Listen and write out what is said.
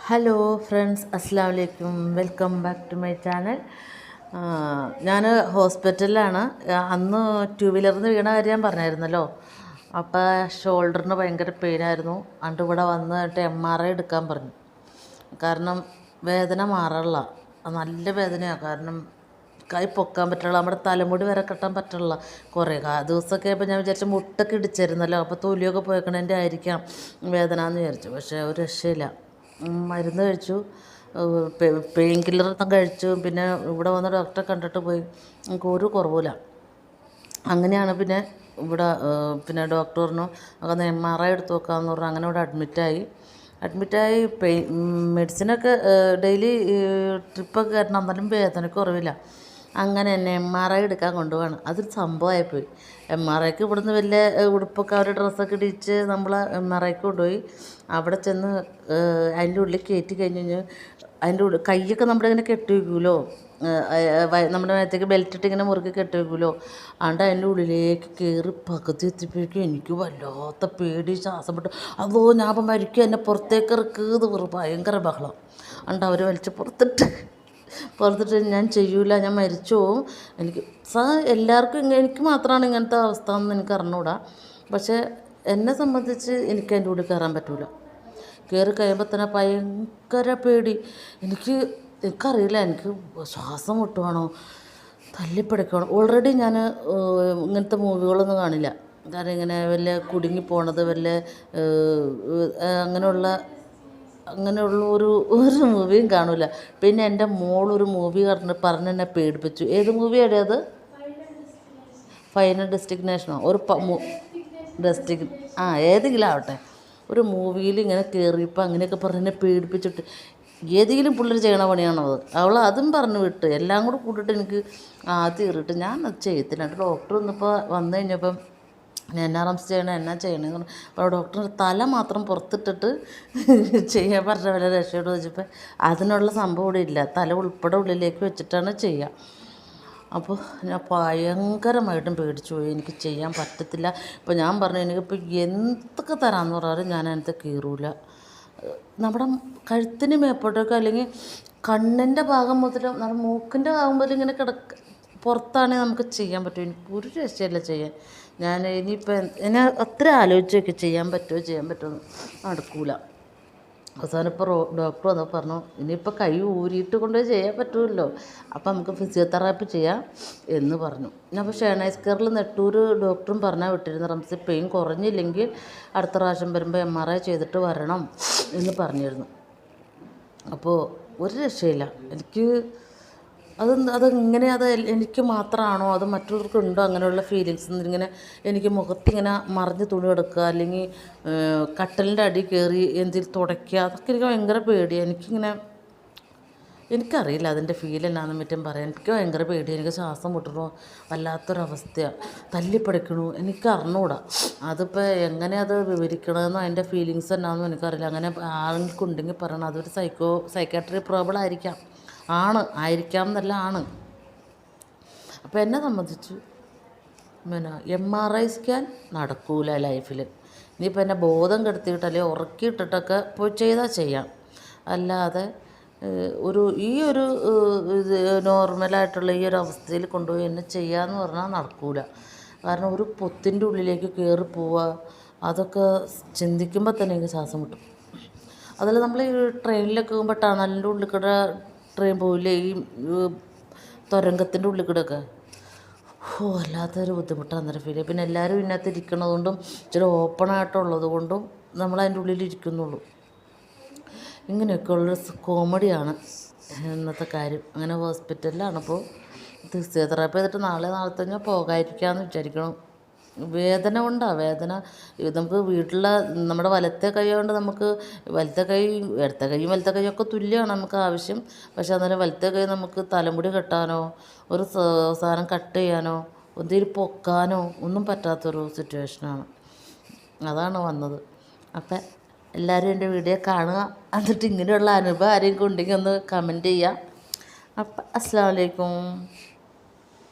Hello friends, അസ്സലാമു അലൈക്കും. Welcome back to my channel. ഞാൻ ഹോസ്പിറ്റലിലാണ്. അന്ന് ടു വീലറിൽ നിന്ന് വീണ കാര്യം ഞാൻ പറഞ്ഞായിരുന്നല്ലോ. അപ്പോൾ ഷോൾഡറിന് ഭയങ്കര പെയിനായിരുന്നു. എന്നിട്ട് ഇവിടെ വന്നിട്ട് MRI എടുക്കാൻ പറഞ്ഞു. കാരണം വേദന മാറില്ല, നല്ല വേദനയാണ്. കാരണം കൈ പൊക്കാൻ പറ്റുള്ള, നമ്മുടെ തലമുടി വരെ കെട്ടാൻ പറ്റുള്ള കുറേ ദിവസമൊക്കെ ആയപ്പോൾ ഞാൻ വിചാരിച്ചു മുട്ടൊക്കെ ഇടിച്ചിരുന്നല്ലോ, അപ്പോൾ തൊലിയൊക്കെ പോയേക്കണതിൻ്റെ ആയിരിക്കാം വേദന എന്ന് വിചാരിച്ചു. പക്ഷേ ഒരു രക്ഷയില്ല. മരുന്ന് കഴിച്ചു, പെയിൻ കില്ലറൊന്നും കഴിച്ചു. പിന്നെ ഇവിടെ വന്ന് ഡോക്ടറെ കണ്ടിട്ട് പോയി, നമുക്ക് ഒരു കുറവില്ല. അങ്ങനെയാണ് പിന്നെ ഡോക്ടർ പറഞ്ഞു അതൊന്ന് MRI എടുത്ത് നോക്കാമെന്ന് പറഞ്ഞു. അങ്ങനെ ഇവിടെ അഡ്മിറ്റായി മെഡിസിനൊക്കെ ഡെയിലി ട്രിപ്പൊക്കെ കയറ്റണം, എന്നാലും വേദനയ്ക്ക് കുറവില്ല. അങ്ങനെ തന്നെ MRI എടുക്കാൻ കൊണ്ടുപോവാണ്. അതൊരു സംഭവമായിപ്പോയി. MRIക്ക് ഇവിടുന്ന് വലിയ ഉടുപ്പൊക്കെ അവർ ഡ്രസ്സൊക്കെ ഇടിച്ച് നമ്മൾ MRIക്ക് കൊണ്ടുപോയി. അവിടെ ചെന്ന് അതിൻ്റെ ഉള്ളിൽ കയറ്റി കഴിഞ്ഞ് അതിൻ്റെ ഉള്ളിൽ കൈയൊക്കെ നമ്മളിങ്ങനെ കെട്ടി വയ്ക്കുമല്ലോ, നമ്മുടെ മേത്തേക്ക് ബെൽറ്റിട്ട് ഇങ്ങനെ മുറുക്കി കെട്ടി വയ്ക്കുമല്ലോ. അതുകൊണ്ട് അതിൻ്റെ ഉള്ളിലേക്ക് കയറി പകുതി എത്തിപ്പോഴേക്കും എനിക്ക് വല്ലാത്ത പേടി, ശ്വാസം വിട്ട് അതോ ഞാൻ അപ്പം മരിക്കും, എന്നെ പുറത്തേക്ക് ഇറക്കുന്നത് ഭയങ്കര ബഹളം. അതുകൊണ്ട് അവർ വലിച്ച് പുറത്തിട്ട് ഞാൻ ചെയ്യൂല, ഞാൻ മരിച്ചു പോവും. എനിക്ക് എല്ലാവർക്കും എനിക്ക് മാത്രമാണ് ഇങ്ങനത്തെ അവസ്ഥ എന്ന് എനിക്ക് അറിഞ്ഞൂടാ. പക്ഷേ എന്നെ സംബന്ധിച്ച് എനിക്ക് അതിൻ്റെ ഉള്ളിൽ കയറാൻ പറ്റില്ല. കയറി കഴിയുമ്പോൾ തന്നെ ഭയങ്കര പേടി. എനിക്കറിയില്ല, എനിക്ക് ശ്വാസം മുട്ടുവാണോ തല്ലിപ്പിടിക്കണോ. ഓൾറെഡി ഞാൻ ഇങ്ങനത്തെ മൂവികളൊന്നും കാണില്ല. കാരണം ഇങ്ങനെ വല്ല കുടുങ്ങി പോണത് അങ്ങനെയുള്ള ഒരു മൂവിയും കാണില്ല. പിന്നെ എൻ്റെ മോളൊരു മൂവി പറഞ്ഞ് എന്നെ പേടിപ്പിച്ചു. ഏത് മൂവിയാണ് അത്? ഫൈനൽ ഡെസ്റ്റിനേഷനോ ഒരു ഏതെങ്കിലും ആവട്ടെ, ഒരു മൂവിയിൽ ഇങ്ങനെ കയറിയപ്പോൾ അങ്ങനെയൊക്കെ പറഞ്ഞ് എന്നെ പേടിപ്പിച്ചിട്ട്, ഏതെങ്കിലും പിള്ളേർ ചെയ്യണ പണിയാണത്. അവൾ അതും പറഞ്ഞു വിട്ട് എല്ലാം കൂടെ കൂട്ടിയിട്ട് എനിക്ക് ആദ്യം കയറിയിട്ട് ഞാൻ അത് ചെയ്യത്തില്ല. ഡോക്ടർ വന്നു കഴിഞ്ഞപ്പം എന്നാ ചെയ്യണമെന്ന് അപ്പോൾ ഡോക്ടർ തല മാത്രം പുറത്തിട്ടിട്ട് ചെയ്യാൻ പറഞ്ഞ വല്ല രക്ഷയോട് വെച്ചപ്പോൾ അതിനുള്ള സംഭവം ഇവിടെ ഇല്ല, തല ഉൾപ്പെടെ ഉള്ളിലേക്ക് വെച്ചിട്ടാണ് ചെയ്യുക. അപ്പോൾ ഞാൻ ഭയങ്കരമായിട്ടും പേടിച്ചു പോയി. എനിക്ക് ചെയ്യാൻ പറ്റത്തില്ല. ഇപ്പോൾ ഞാൻ പറഞ്ഞു എനിക്കിപ്പോൾ എന്തൊക്കെ തരാമെന്ന് പറഞ്ഞാലും ഞാൻ അതിനകത്ത് കയറൂല. നമ്മുടെ കഴുത്തിന് മേപ്പോട്ടൊക്കെ അല്ലെങ്കിൽ കണ്ണിൻ്റെ ഭാഗം മുതൽ നമ്മുടെ മൂക്കിൻ്റെ ഭാഗം മുതൽ ഇങ്ങനെ പുറത്താണെങ്കിൽ നമുക്ക് ചെയ്യാൻ പറ്റും. എനിക്ക് ഒരു രക്ഷയില്ല ചെയ്യാൻ. ഞാൻ ഇനിയിപ്പോൾ എന്നെ അത്ര ആലോചിച്ചൊക്കെ ചെയ്യാൻ പറ്റുമോ നടക്കൂല. അവസാനം ഇപ്പോൾ ഡോക്ടർ വന്നപ്പോൾ പറഞ്ഞു ഇനിയിപ്പോൾ കൈ ഊരിയിട്ട് കൊണ്ടുപോയി ചെയ്യാൻ പറ്റുമല്ലോ, അപ്പം നമുക്ക് ഫിസിയോതെറാപ്പി ചെയ്യാം എന്ന് പറഞ്ഞു. ഞാൻ അപ്പോൾ ഷേണൈസ് കെയറിൽ നെട്ടൂർ ഡോക്ടറും പറഞ്ഞാൽ വിട്ടിരുന്നു, റംസി പെയിൻ കുറഞ്ഞില്ലെങ്കിൽ അടുത്ത പ്രാവശ്യം വരുമ്പോൾ MRI ചെയ്തിട്ട് വരണം എന്ന് പറഞ്ഞിരുന്നു. അപ്പോൾ ഒരു രക്ഷയില്ല. അതെങ്ങനെ എനിക്ക് മാത്രമാണോ അത് മറ്റുള്ളവർക്കുണ്ടോ അങ്ങനെയുള്ള ഫീലിങ്സ്? ഇങ്ങനെ എനിക്ക് മുഖത്തിങ്ങനെ മറിഞ്ഞ് തുണി എടുക്കുക, അല്ലെങ്കിൽ കട്ടലിൻ്റെ അടി കയറി എന്തെങ്കിലും തുടയ്ക്കുക, അതൊക്കെ എനിക്ക് ഭയങ്കര പേടിയാണ്. എനിക്കറിയില്ല അതിൻ്റെ ഫീൽ എന്നാന്ന് പറ്റും പറയാൻ. എനിക്ക് ഭയങ്കര പേടിയാണ്. എനിക്ക് ശ്വാസം മുട്ടണോ വല്ലാത്തൊരവസ്ഥയാണ്, തല്ലിപ്പടിക്കണു. എനിക്ക് അറിഞ്ഞൂടാ അതിപ്പോൾ എങ്ങനെ അത് വിവരിക്കണമെന്നോ അതിൻ്റെ ഫീലിങ്സ് എന്നാണെന്നും എനിക്കറിയില്ല. അങ്ങനെ ആൾക്കുണ്ടെങ്കിൽ പറയണം. അതൊരു സൈക്കാട്രി പ്രോബ്ലം ആയിരിക്കാം എന്നല്ല. അപ്പോൾ എന്നെ സംബന്ധിച്ച് MRI സ്കാൻ നടക്കൂല ലൈഫിൽ. ഇനിയിപ്പോൾ എന്നെ ബോധം കെടുത്തിയിട്ട് അല്ലെങ്കിൽ ഉറക്കിയിട്ടിട്ടൊക്കെ പോയി ചെയ്താൽ ചെയ്യാം. അല്ലാതെ ഈ ഒരു നോർമലായിട്ടുള്ള ഈ ഒരു അവസ്ഥയിൽ കൊണ്ടുപോയി എന്നെ ചെയ്യാമെന്ന് പറഞ്ഞാൽ നടക്കൂല. കാരണം ഒരു പൊത്തിൻ്റെ ഉള്ളിലേക്ക് കയറി പോവുക, അതൊക്കെ ചിന്തിക്കുമ്പോൾ തന്നെ എനിക്ക് ശ്വാസം മുട്ടും. അതല്ല നമ്മൾ ഈ ട്രെയിനിലൊക്കെ പോകുമ്പോൾ ടണലിൻ്റെ ഉള്ളിൽ കൂടെ ട്രെയിൻ പോവില്ലേ, ഈ തുരങ്കത്തിൻ്റെ ഉള്ളിൽ കൂടെയൊക്കെ, വല്ലാത്തൊരു ബുദ്ധിമുട്ടാണ് അന്നേരം ഫീൽ ചെയ്യുക. പിന്നെ എല്ലാവരും ഇതിനകത്ത് ഇരിക്കണതുകൊണ്ടും ഇച്ചിരി ഓപ്പണായിട്ടുള്ളത് കൊണ്ടും നമ്മൾ അതിൻ്റെ ഉള്ളിൽ ഇരിക്കുന്നുള്ളൂ. ഇങ്ങനെയൊക്കെയുള്ളൊരു കോമഡിയാണ് ഇന്നത്തെ കാര്യം. അങ്ങനെ ഹോസ്പിറ്റലിലാണിപ്പോൾ ഫിസിയോതെറാപ്പി ചെയ്തിട്ട് നാളത്തെ പോകാതിരിക്കാമെന്ന് വിചാരിക്കണം. വേദന നമുക്ക് നമ്മുടെ വലത്തെ കൈ കൊണ്ട് നമുക്ക് ഇടത്തെ കൈയും വലത്തെ കൈയും ഒക്കെ തുല്യമാണ് നമുക്ക് ആവശ്യം. പക്ഷേ അന്നേരം വലത്തെ കൈ നമുക്ക് തലമുടി കെട്ടാനോ ഒരു സാധനം കട്ട് ചെയ്യാനോ എന്തെങ്കിലും പൊക്കാനോ ഒന്നും പറ്റാത്തൊരു സിറ്റുവേഷനാണ്. അതാണ് വന്നത്. അപ്പം എല്ലാവരും എൻ്റെ വീഡിയോ കാണുക, എന്നിട്ട് ഇങ്ങനെയുള്ള അനുഭവം ആരെങ്കിലും ഉണ്ടെങ്കിൽ ഒന്ന് കമൻറ്റ് ചെയ്യുക. അപ്പം അസ്സലാമു അലൈക്കും.